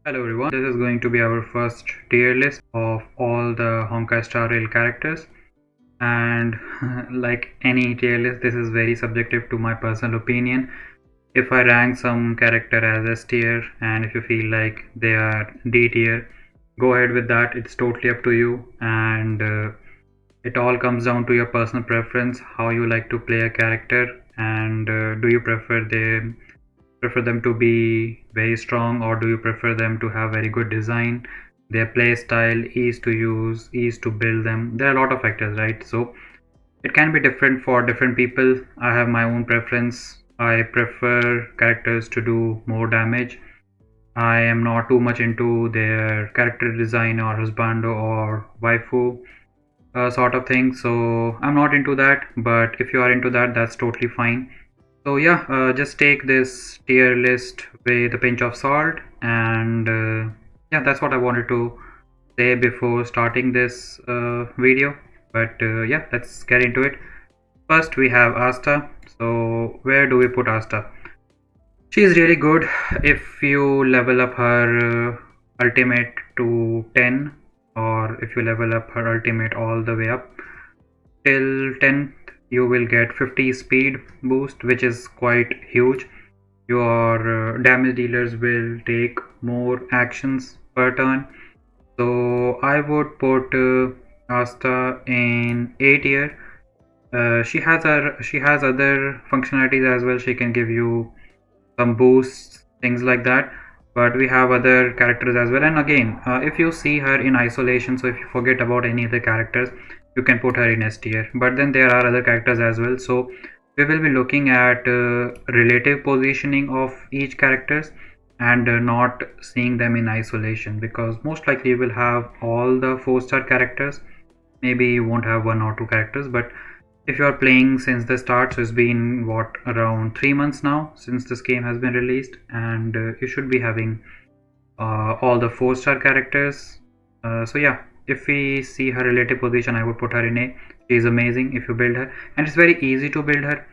Hello everyone, this is going to be our first tier list of all the Honkai Star Rail characters, and like any tier list, this is very subjective to my personal opinion. If I rank some character as S tier and if you feel like they are D tier, go ahead with that. It's totally up to you, and it all comes down to your personal preference, how you like to play a character, and do you prefer them to be very strong, or do you prefer them to have very good design, their play style, ease to use, ease to build them. There are a lot of factors, right? So it can be different for different people. I have my own preference. I prefer characters to do more damage. I am not too much into their character design or husbando or waifu sort of thing, so I'm not into that, but if you are into that, that's totally fine. So yeah, just take this tier list with a pinch of salt, and yeah, that's what I wanted to say before starting this video. But yeah, let's get into it. First, we have Asta. So where do we put Asta? She is really good if you level up her ultimate to 10, or if you level up her ultimate all the way up till 10th, you will get 50 speed boost, which is quite huge. Your damage dealers will take more actions per turn, so I would put Asta in A tier. She has other functionalities as well. She can give you some boosts, things like that, but we have other characters as well. And again, if you see her in isolation, so if you forget about any other characters, you can put her in S tier. But then there are other characters as well, so we will be looking at relative positioning of each characters, and not seeing them in isolation, because most likely you will have all the 4-star characters. Maybe you won't have one or two characters, but if you are playing since the start, so it's been what, around 3 months now since this game has been released, and you should be having all the 4-star characters. So yeah, if we see her relative position, I would put her in A. She is amazing if you build her, and it's very easy to build her.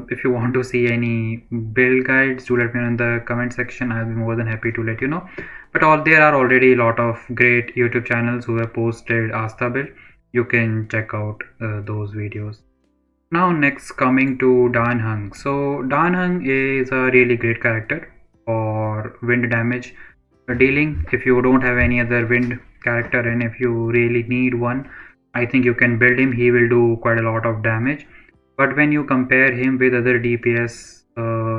If you want to see any build guides, do let me know in the comment section. I'll be more than happy to let you know. But there are already a lot of great YouTube channels who have posted Asta build. You can check out those videos. Now next, coming to Dan Hung. So Dan Hung is a really great character for wind damage dealing. If you don't have any other wind character, and if you really need one, I think you can build him. He will do quite a lot of damage. But when you compare him with other DPS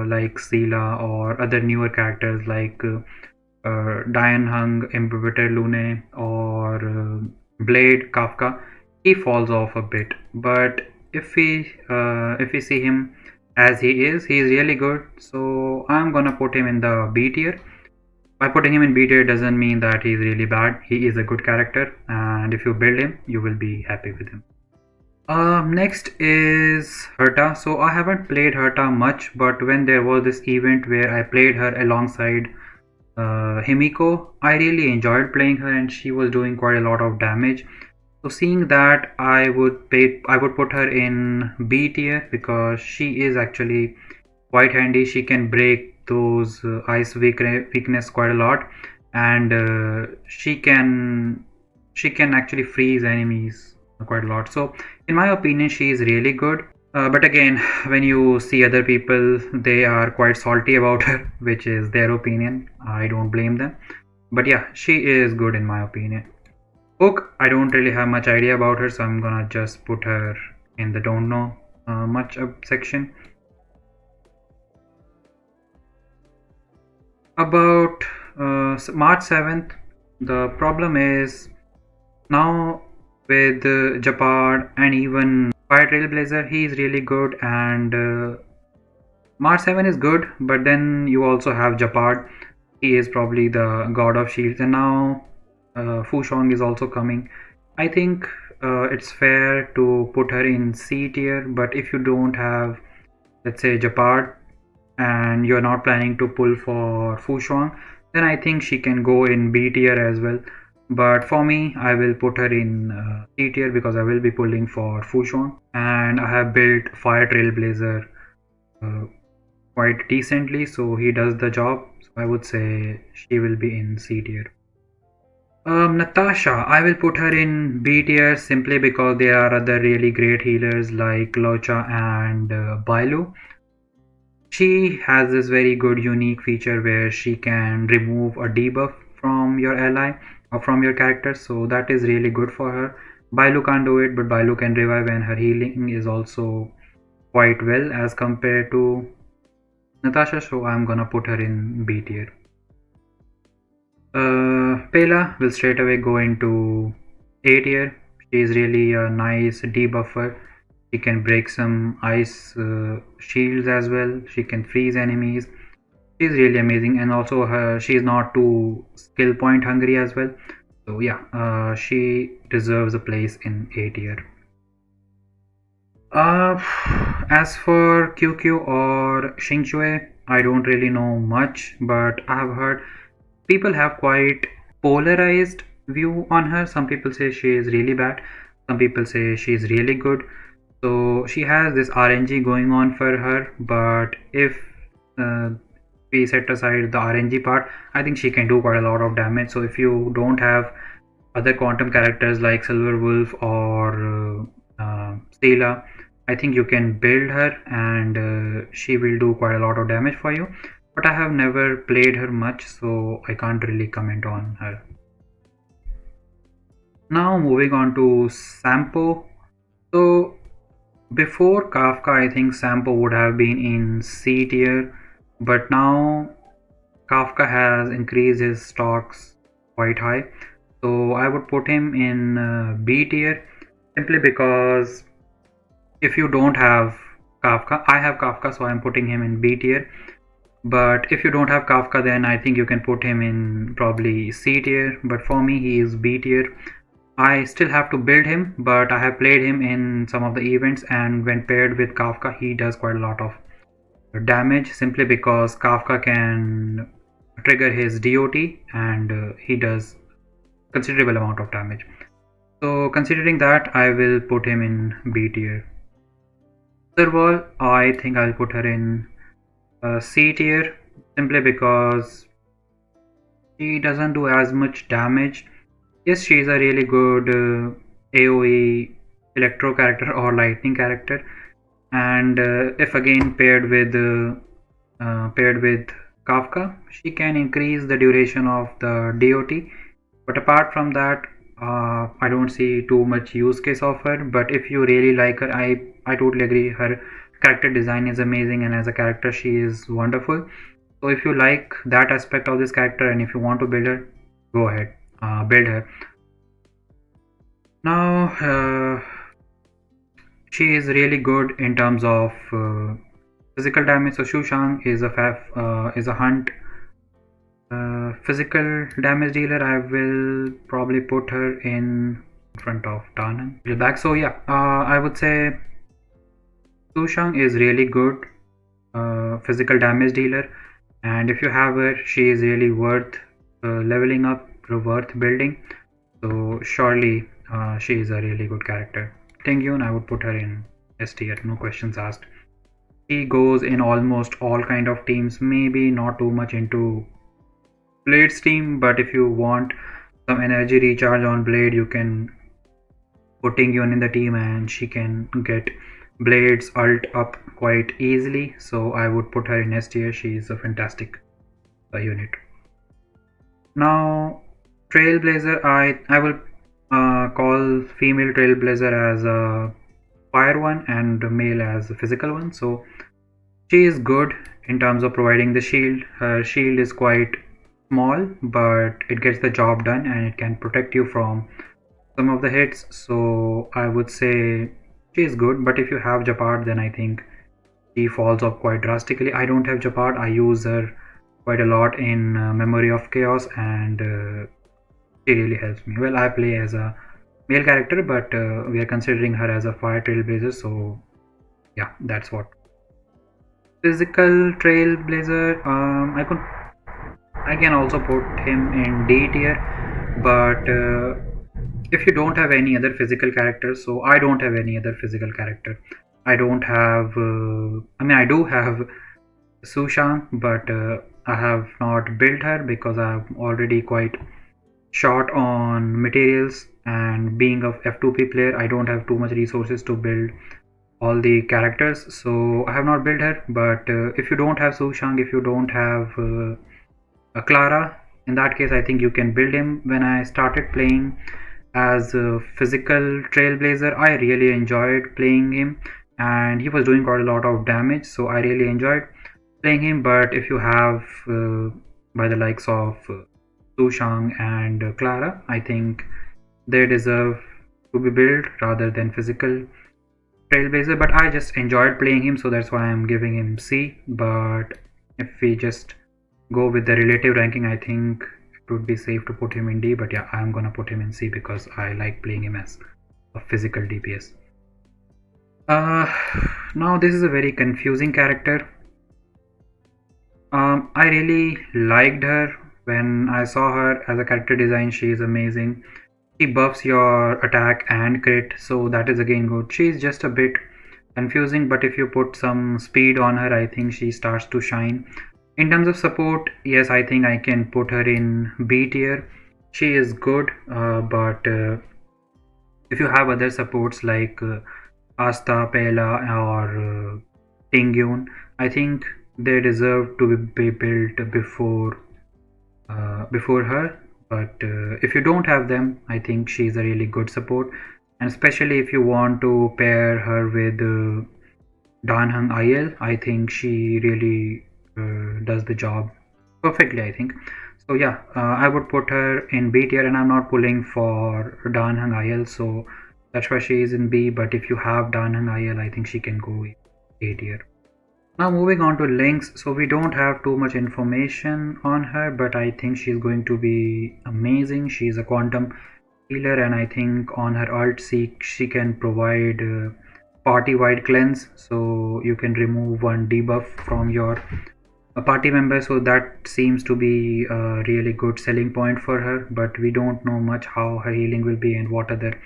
like Sela or other newer characters like Dian Hung, Imbibitor Lune, or Blade Kafka, he falls off a bit. But if we see him as he is really good. So I'm gonna put him in the B tier. By putting him in B tier doesn't mean that he's really bad. He is a good character, and if you build him, you will be happy with him. Next is Herta. So I haven't played Herta much, but when there was this event where I played her alongside Himiko, I really enjoyed playing her, and she was doing quite a lot of damage. So seeing that, I would put her in B tier, because she is actually quite handy. She can break those ice weakness quite a lot, and she can actually freeze enemies quite a lot. So in my opinion, she is really good. But again, when you see other people, they are quite salty about her, which is their opinion. I don't blame them. But yeah, she is good in my opinion. Hook, I don't really have much idea about her, so I'm gonna just put her in the don't know much section. About March 7th, the problem is now with Japard and even Fire Trailblazer, he is really good, and March 7 is good, but then you also have Japard. He is probably the god of shields, and now Fu Shong is also coming. I think it's fair to put her in C tier, but if you don't have, let's say, Japard, and you're not planning to pull for Fu Shuang, then I think she can go in B tier as well. But for me, I will put her in C tier, because I will be pulling for Fu Shuang, and I have built Fire Trailblazer uh, quite decently, so he does the job. So I would say she will be in C tier. Natasha, I will put her in B tier simply because there are other really great healers like Locha and Bailu. She has this very good unique feature where she can remove a debuff from your ally or from your character, so that is really good for her. Bailu can't do it, but Bailu can revive, and her healing is also quite well as compared to Natasha, so I'm gonna put her in B tier. Pela will straight away go into A tier. She is really a nice debuffer. She can break some ice shields as well. She can freeze enemies. She's really amazing, and also she's not too skill point hungry as well. So yeah, she deserves a place in A tier. Uh, as for QQ or Xingque, I don't really know much, but I have heard people have quite polarized view on her. Some people say she is really bad, some people say she is really good. So she has this RNG going on for her, but if uh, we set aside the RNG part, I think she can do quite a lot of damage. So if you don't have other quantum characters like Silver Wolf or Stela, I think you can build her and she will do quite a lot of damage for you. But I have never played her much, so I can't really comment on her. Now moving on to Sampo. So before Kafka, I think Sampo would have been in C tier, but now Kafka has increased his stocks quite high. So I would put him in B tier simply because if you don't have Kafka, I have Kafka, so I'm putting him in B tier. But if you don't have Kafka, then I think you can put him in probably C tier. But for me, he is B tier. I still have to build him, but I have played him in some of the events, and when paired with Kafka, he does quite a lot of damage simply because Kafka can trigger his DOT and he does considerable amount of damage. So considering that, I will put him in B tier. Serval, I think I'll put her in C tier simply because she doesn't do as much damage. Yes, she is a really good AoE electro character or lightning character, and if again paired with Kafka, she can increase the duration of the DOT. But apart from that, I don't see too much use case of her. But if you really like her, I totally agree. Her character design is amazing, and as a character, she is wonderful. So if you like that aspect of this character, and if you want to build her, go ahead, build her. Now, she is really good in terms of physical damage. So Shushang is a hunt physical damage dealer. I will probably put her in front of Tanan. Back. So yeah, I would say Shushang is really good physical damage dealer, and if you have her, she is really worth leveling up, worth building. So surely she is a really good character. Tingyun, I would put her in S tier, no questions asked. She goes in almost all kind of teams, maybe not too much into Blade's team, but if you want some energy recharge on Blade, you can put Tingyun in the team and she can get Blade's ult up quite easily. So I would put her in S tier. She is a fantastic unit. Now Trailblazer, I will call female Trailblazer as a fire one and male as a physical one. So she is good in terms of providing the shield. Her shield is quite small, but it gets the job done and it can protect you from some of the hits. So I would say she is good, but if you have Japard, then I think she falls off quite drastically. I don't have Japard. I use her quite a lot in Memory of Chaos, and she really helps me. Well, I play as a male character, but we are considering her as a fire trailblazer, so yeah, that's what. Physical trailblazer, I can also put him in D tier, but if you don't have any other physical characters, so I don't have any other physical character. I don't have. I mean, I do have Sushang, but I have not built her because I'm already quite short on materials, and being a F2P player I don't have too much resources to build all the characters, so I have not built her. But if you don't have Sushang, if you don't have a Clara, in that case I think you can build him. When I started playing as a physical trailblazer, I really enjoyed playing him, and he was doing quite a lot of damage, so I really enjoyed playing him. But if you have by the likes of Sushang and Clara, I think they deserve to be built rather than physical trailblazer. But I just enjoyed playing him, so that's why I'm giving him C. But if we just go with the relative ranking, I think it would be safe to put him in D. But yeah, I'm gonna put him in C because I like playing him as a physical DPS. uh Now this is a very confusing character. I really liked her when I saw her as a character design. She is amazing. She buffs your attack and crit, so that is again good. She's just a bit confusing, but if you put some speed on her, I think she starts to shine. In terms of support, yes, I think I can put her in B tier. She is good, but if you have other supports like Asta, Pela, or Tingyun, I think they deserve to be built before her. But if you don't have them, I think she's a really good support, and especially if you want to pair her with Danhang IL, I think she really does the job perfectly, I think. So yeah, I would put her in B tier, and I'm not pulling for Danhang IL, so that's why she is in B. But if you have Danhang IL, I think she can go A tier. Now moving on to links, so we don't have too much information on her, but I think she's going to be amazing. She's a quantum healer, and I think on her alt she can provide party-wide cleanse, so you can remove one debuff from your party member. So that seems to be a really good selling point for her, but we don't know much how her healing will be and what other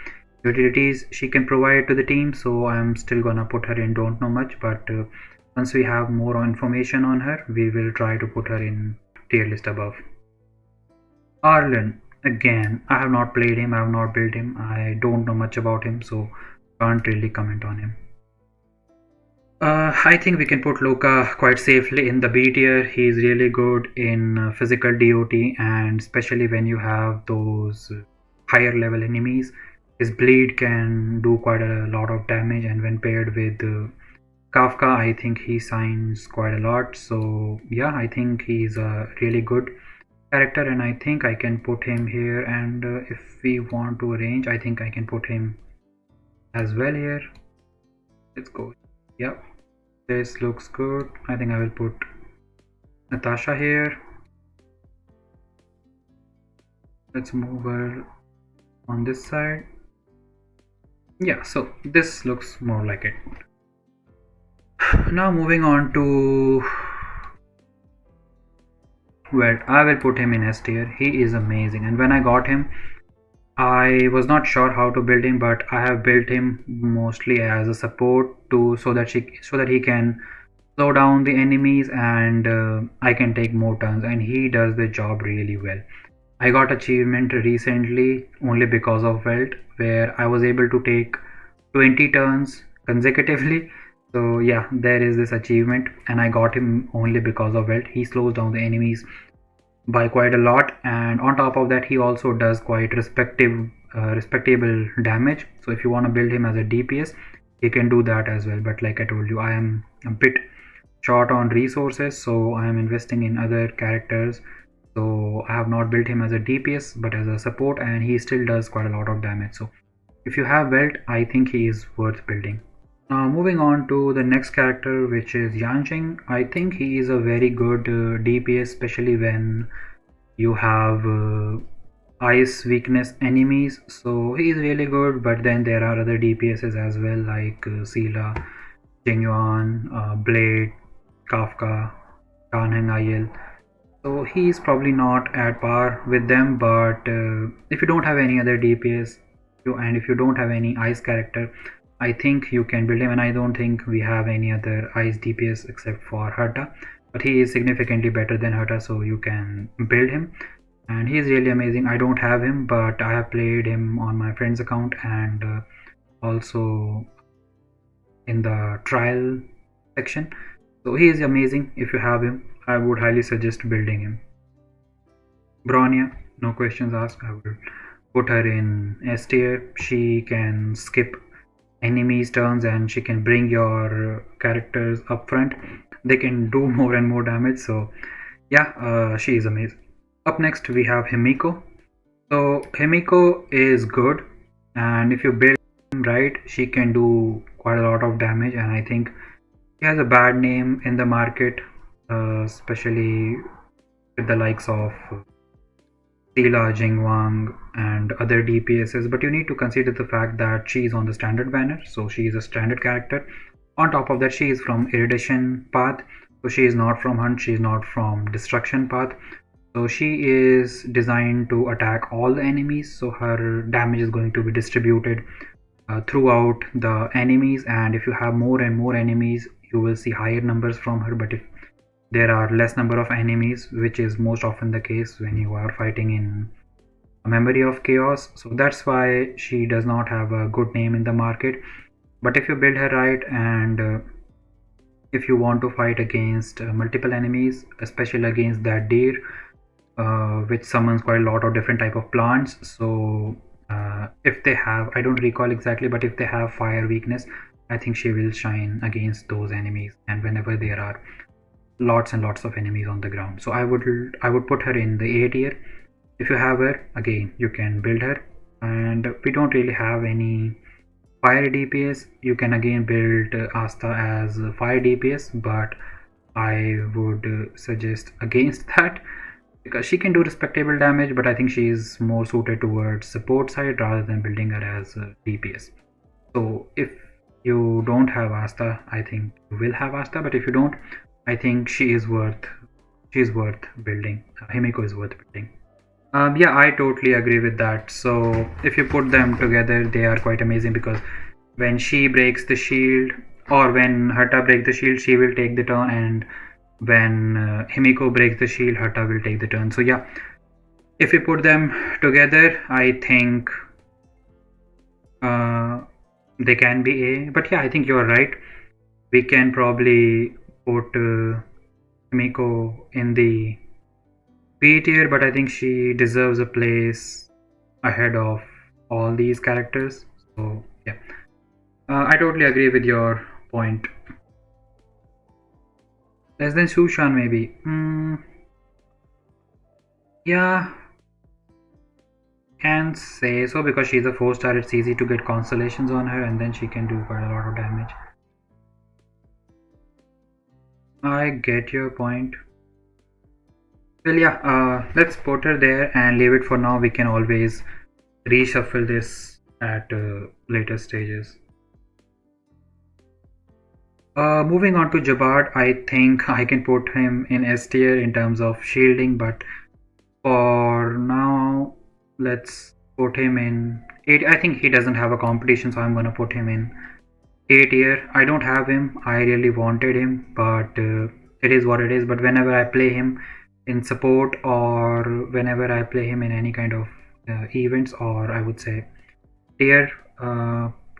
utilities she can provide to the team, so I'm still gonna put her in don't know much. But once we have more information on her, we will try to put her in tier list above. Arlen, again, I have not played him, I have not built him, I don't know much about him, so can't really comment on him. I think we can put Luca quite safely in the B tier. He's really good in physical DOT, and especially when you have those higher level enemies, his bleed can do quite a lot of damage, and when paired with Kafka, I think he shines quite a lot. So yeah, I think he's a really good character, and I think I can put him here. And if we want to arrange, I think I can put him as well here. Let's go. Yep, this looks good. I think I will put Natasha here. Let's move her on this side. Yeah, so this looks more like it. Now moving on to, well, I will put him in S tier. He is amazing, and when I got him, I was not sure how to build him, but I have built him mostly as a support to so that he can slow down the enemies, and I can take more turns, and he does the job really well. I got achievement recently only because of Welt, where I was able to take 20 turns consecutively. So yeah, there is this achievement, and I got him only because of Welt. He slows down the enemies by quite a lot, and on top of that he also does quite respectable damage. So if you want to build him as a DPS, you can do that as well. But like I told you, I am a bit short on resources, so I am investing in other characters. So I have not built him as a DPS but as a support, and he still does quite a lot of damage. So if you have Welt, I think he is worth building. Now moving on to the next character, which is Yanqing. I think he is a very good DPS, especially when you have ice weakness enemies. So he is really good, but then there are other DPSs as well, like Sila, Jingyuan, Blade, Kafka, Kanheng IL. So he is probably not at par with them, but if you don't have any other DPS, and if you don't have any ice character, I think you can build him. And I don't think we have any other ice DPS except for Herta. but he is significantly better than Hutta, so you can build him. And he is really amazing. I don't have him, but I have played him on my friend's account and also in the trial section. So he is amazing. If you have him, I would highly suggest building him. Bronya, no questions asked. I will put her in S tier. She can skip enemies' turns and she can bring your characters up front. They can do more and more damage. So yeah, she is amazing. Up next we have Himiko. So Himiko is good, and if you build him right, she can do quite a lot of damage. And I think he has a bad name in the market, especially with the likes of Sila, Jingwang, and other DPSs. But you need to consider the fact that she is on the standard banner, so she is a standard character. On top of that, she is from Erudition path, so she is not from Hunt, she is not from Destruction path. So she is designed to attack all the enemies, so her damage is going to be distributed throughout the enemies, and if you have more and more enemies, you will see higher numbers from her. But if there are less number of enemies, which is most often the case when you are fighting in a memory of chaos, so that's why she does not have a good name in the market. But if you build her right and if you want to fight against multiple enemies, especially against that deer, which summons quite a lot of different type of plants, so if they have, I don't recall exactly, but if they have fire weakness, I think she will shine against those enemies, and whenever there are lots and lots of enemies on the ground. So I would put her in the A tier. If you have her, again, you can build her. And we don't really have any fire DPS. You can again build Asta as fire DPS, but I would suggest against that, because she can do respectable damage, but I think she is more suited towards support side rather than building her as DPS. So if you don't have Asta, I think you will have Asta, but if you don't, I think she is worth building. Himiko is worth building. Yeah, I totally agree with that. So if you put them together, they are quite amazing, because when she breaks the shield, or when Hutta breaks the shield, she will take the turn, and when Himiko breaks the shield, Hutta will take the turn. So yeah, if you put them together, I think they can be A. But yeah, I think you're right. We can probably put Himiko in the B tier, but I think she deserves a place ahead of all these characters. So yeah, I totally agree with your point. Less than Sushan, maybe. Yeah, can say so, because she's a 4-star. It's easy to get constellations on her, and then she can do quite a lot of damage. I get your point. Well, yeah, let's put her there and leave it for now. We can always reshuffle this at later stages. Moving on to Jabard, I think I can put him in S tier in terms of shielding, but for now, let's put him in 8. I think he doesn't have a competition, so I'm gonna put him in A tier. I don't have him. I really wanted him, but it is what it is. But whenever I play him in support, or whenever I play him in any kind of events, or I would say tier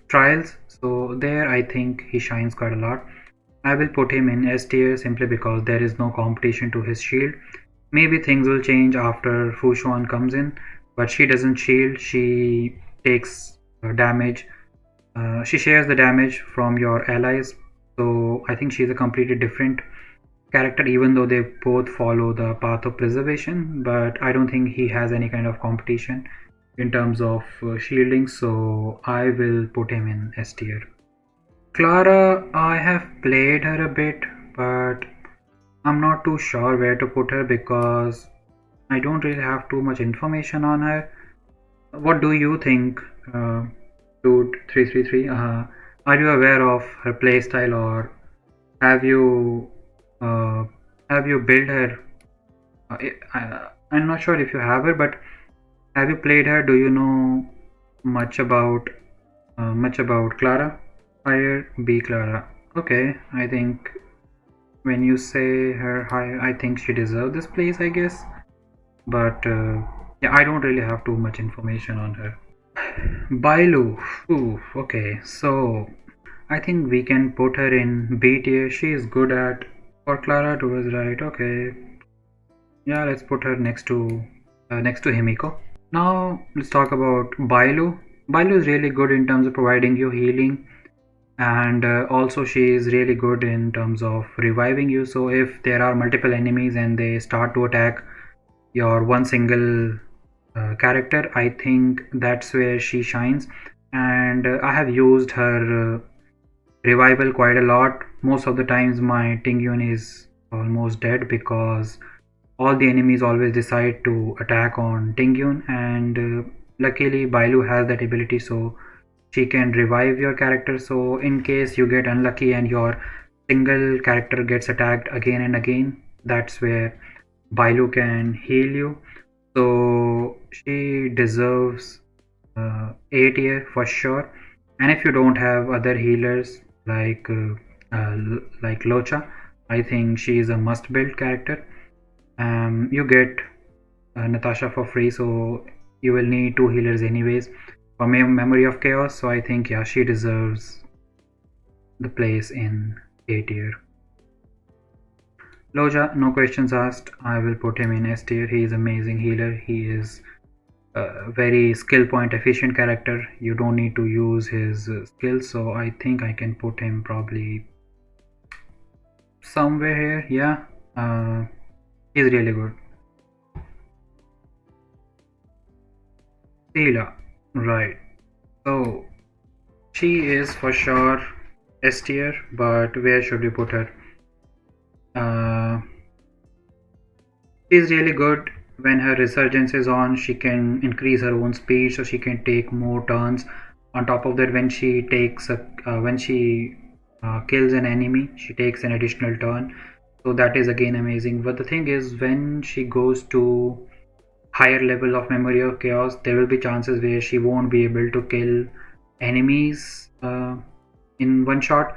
trials, so there I think he shines quite a lot. I will put him in S tier simply because there is no competition to his shield. Maybe things will change after Fushuan comes in, but she doesn't shield, she takes damage. She shares the damage from your allies, so I think she's a completely different character, even though they both follow the path of preservation. But I don't think he has any kind of competition in terms of shielding, so I will put him in S tier. Clara, I have played her a bit, but I'm not too sure where to put her because I don't really have too much information on her. What do you think, Dude 333? Are you aware of her playstyle, or have you uh, built her? I'm not sure if you have her, but have you played her? Do you know much about Clara? Fire B Clara. Okay, I think when you say her high, I think she deserves this place, I guess. But yeah, I don't really have too much information on her. Bailu, ooh, okay, so I think we can put her in B tier. She is good at for Clara to was right. Okay, yeah, let's put her next to Himiko. Now let's talk about Bailu. Bailu is really good in terms of providing you healing, and also she is really good in terms of reviving you. So if there are multiple enemies and they start to attack your one single character, I think that's where she shines. And I have used her revival quite a lot. Most of the times my Tingyun is almost dead because all the enemies always decide to attack on Tingyun, and luckily Bailu has that ability, so she can revive your character. So in case you get unlucky and your single character gets attacked again and again, that's where Bailu can heal you. So she deserves A tier for sure. And if you don't have other healers like Locha, I think she is a must build character. You get Natasha for free, so you will need two healers anyways for Memory of Chaos. So I think yeah, she deserves the place in A tier. Loja, no questions asked. I will put him in S tier. He is amazing healer. He is a very skill point efficient character. You don't need to use his skills, so I think I can put him probably somewhere here. Yeah, he's really good. Tila, right. So she is for sure S tier, but where should we put her? Uh, she's really good when her resurgence is on. She can increase her own speed, so she can take more turns. On top of that, when she kills an enemy, she takes an additional turn. So that is again amazing. But the thing is, when she goes to higher level of Memory of Chaos, there will be chances where she won't be able to kill enemies in one shot.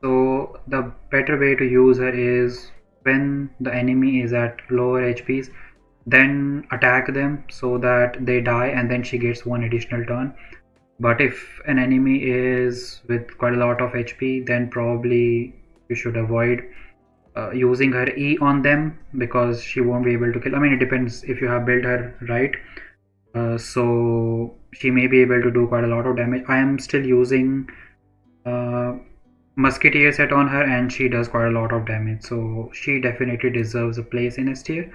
So the better way to use her is when the enemy is at lower HPs, then attack them so that they die and then she gets one additional turn. But if an enemy is with quite a lot of HP, then probably you should avoid using her E on them because she won't be able to kill. I mean, it depends if you have built her right. So she may be able to do quite a lot of damage. I am still using uh, Musketeer set on her, and she does quite a lot of damage. So she definitely deserves a place in S tier.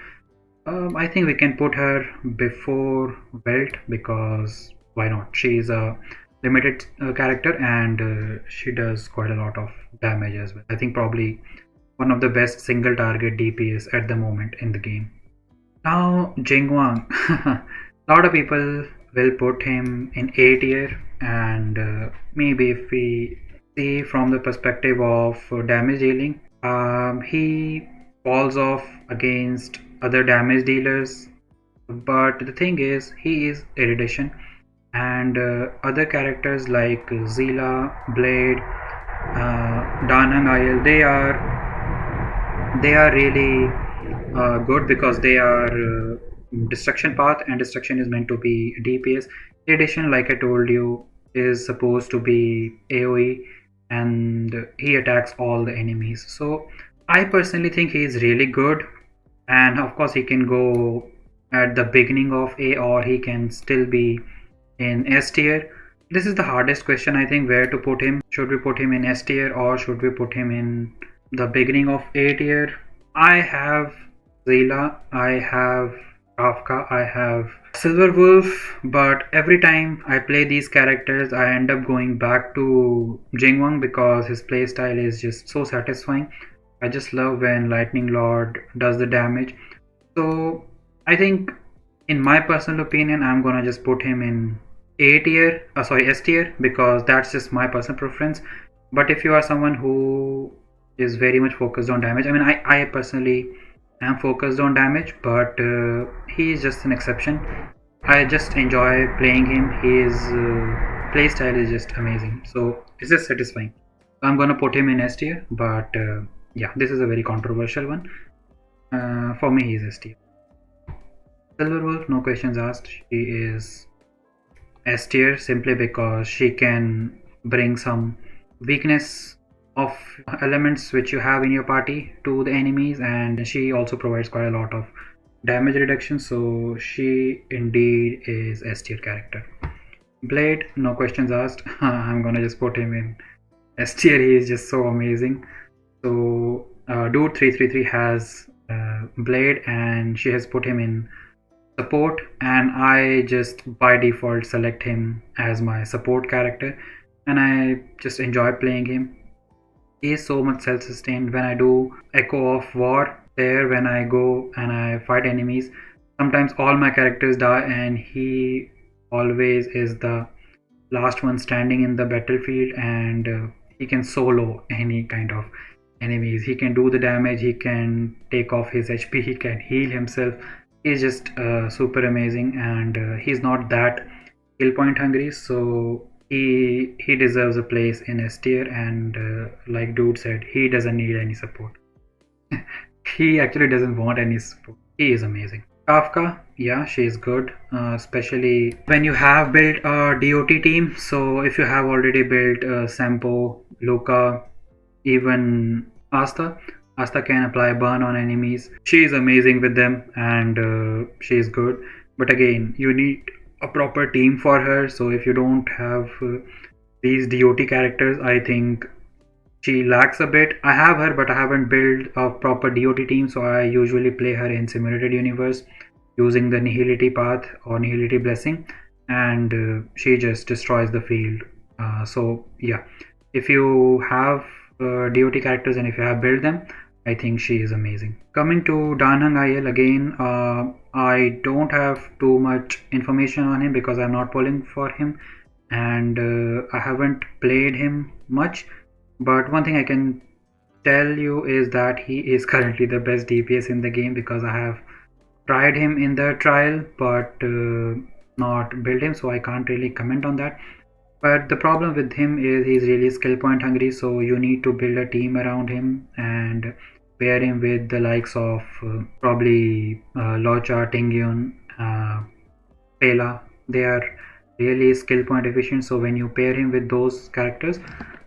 I think we can put her before Welt because why not? She is a limited character and she does quite a lot of damage as well. I think probably one of the best single target DPS at the moment in the game. Now Jingwang, a lot of people will put him in A tier, and maybe if we see from the perspective of damage dealing, he falls off against other damage dealers. But the thing is, he is erudition, and other characters like Zila, Blade, Danhang Ayel, they are really good because they are destruction path, and destruction is meant to be DPS. Erudition, like I told you, is supposed to be AoE, and he attacks all the enemies. So I personally think he is really good, and of course he can go at the beginning of A, or he can still be in S tier. This is the hardest question, I think, where to put him. Should we put him in S tier or should we put him in the beginning of A tier? I have Zila, I have Kafka, I have Silver Wolf, but every time I play these characters, I end up going back to Jingwang because his playstyle is just so satisfying. I just love when Lightning Lord does the damage. So I think, in my personal opinion, I'm gonna just put him in A tier, S tier, because that's just my personal preference. But if you are someone who is very much focused on damage, I mean, I personally am focused on damage, but he is just an exception. I just enjoy playing him. His play style is just amazing. So it's just satisfying. So I'm gonna put him in S tier, but yeah, this is a very controversial one. For me, he's S tier. Silver Wolf, no questions asked. She is S tier simply because she can bring some weakness of elements which you have in your party to the enemies, and she also provides quite a lot of damage reduction, so she indeed is S tier character. Blade, no questions asked. I'm gonna just put him in S tier. He is just so amazing. So Dude 333 has Blade, and she has put him in support, and I just by default select him as my support character, and I just enjoy playing him. He is so much self-sustained. When I do Echo of War there, when I go and I fight enemies, sometimes all my characters die and he always is the last one standing in the battlefield, and he can solo any kind of enemies. He can do the damage, he can take off his HP, he can heal himself. He's just super amazing, and he's not that kill point hungry, so he deserves a place in S tier, and like Dude said, he doesn't need any support. He actually doesn't want any support. He is amazing. Kafka, yeah, she is good, especially when you have built a DOT team. So if you have already built Sampo, Luca, even Asta can apply burn on enemies. She is amazing with them, and she is good. But again, you need a proper team for her. So if you don't have these DOT characters, I think she lacks a bit. I have her, but I haven't built a proper DOT team, so I usually play her in simulated universe using the Nihility path or Nihility blessing, and she just destroys the field. So yeah, if you have DOT characters and if you have built them, I think she is amazing. Coming to Danhang IL again, I don't have too much information on him because I'm not pulling for him, and I haven't played him much. But one thing I can tell you is that he is currently the best DPS in the game because I have tried him in the trial but not build him, so I can't really comment on that. But the problem with him is he's really skill point hungry, so you need to build a team around him and pair him with the likes of probably Locha, Tingyun, Pela. They are really skill point efficient, so when you pair him with those characters,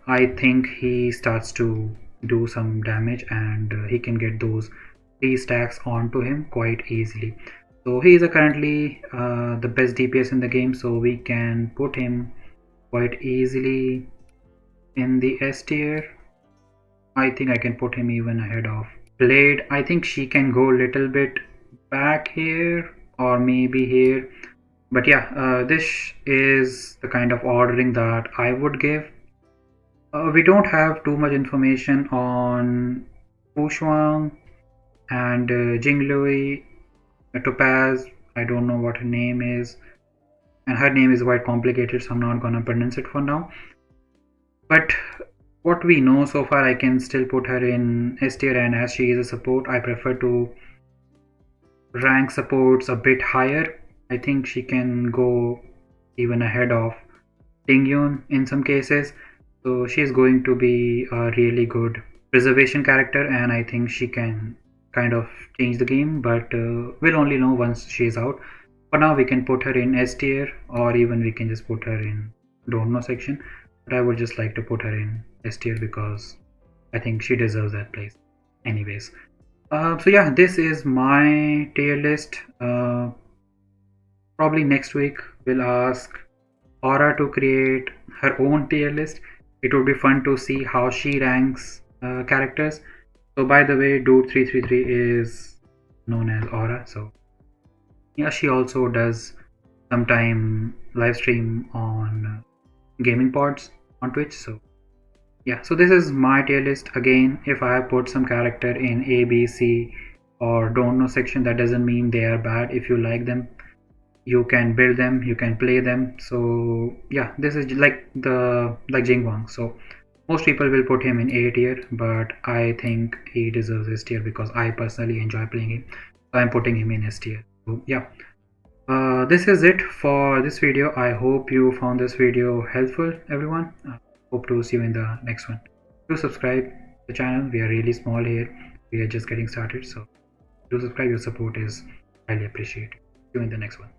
I think he starts to do some damage, and he can get those 3 stacks onto him quite easily. So he is currently the best DPS in the game, so we can put him quite easily in the S tier. I think I can put him even ahead of Blade. I think she can go a little bit back here or maybe here. But yeah, this is the kind of ordering that I would give. We don't have too much information on Fu Shuang and Jinglui, Topaz. I don't know what her name is, and her name is quite complicated, so I'm not gonna pronounce it for now. But what we know so far, I can still put her in S tier, and as she is a support, I prefer to rank supports a bit higher. I think she can go even ahead of Dingyun in some cases. So she's going to be a really good preservation character, and I think she can kind of change the game, but we'll only know once she's out. For now, we can put her in S tier, or even we can just put her in don't know section. But I would just like to put her in S tier because I think she deserves that place. Anyways, so yeah, this is my tier list. Probably next week we'll ask Aura to create her own tier list. It would be fun to see how she ranks characters. So by the way, Dude 333 is known as Aura. So yeah, she also does sometime live stream on gaming pods on Twitch. So yeah, so this is my tier list. Again, if I have put some character in A, B, C or don't know section, that doesn't mean they are bad. If you like them, you can build them, you can play them. So yeah, this is like Jingwang. So most people will put him in A tier, but I think he deserves S tier because I personally enjoy playing him. So I'm putting him in S tier. So yeah, this is it for this video. I hope you found this video helpful, everyone. Hope to see you in the next one. Do subscribe. the channel. We are really small here. We are just getting started, so do subscribe. Your support is highly appreciated. See you in the next one.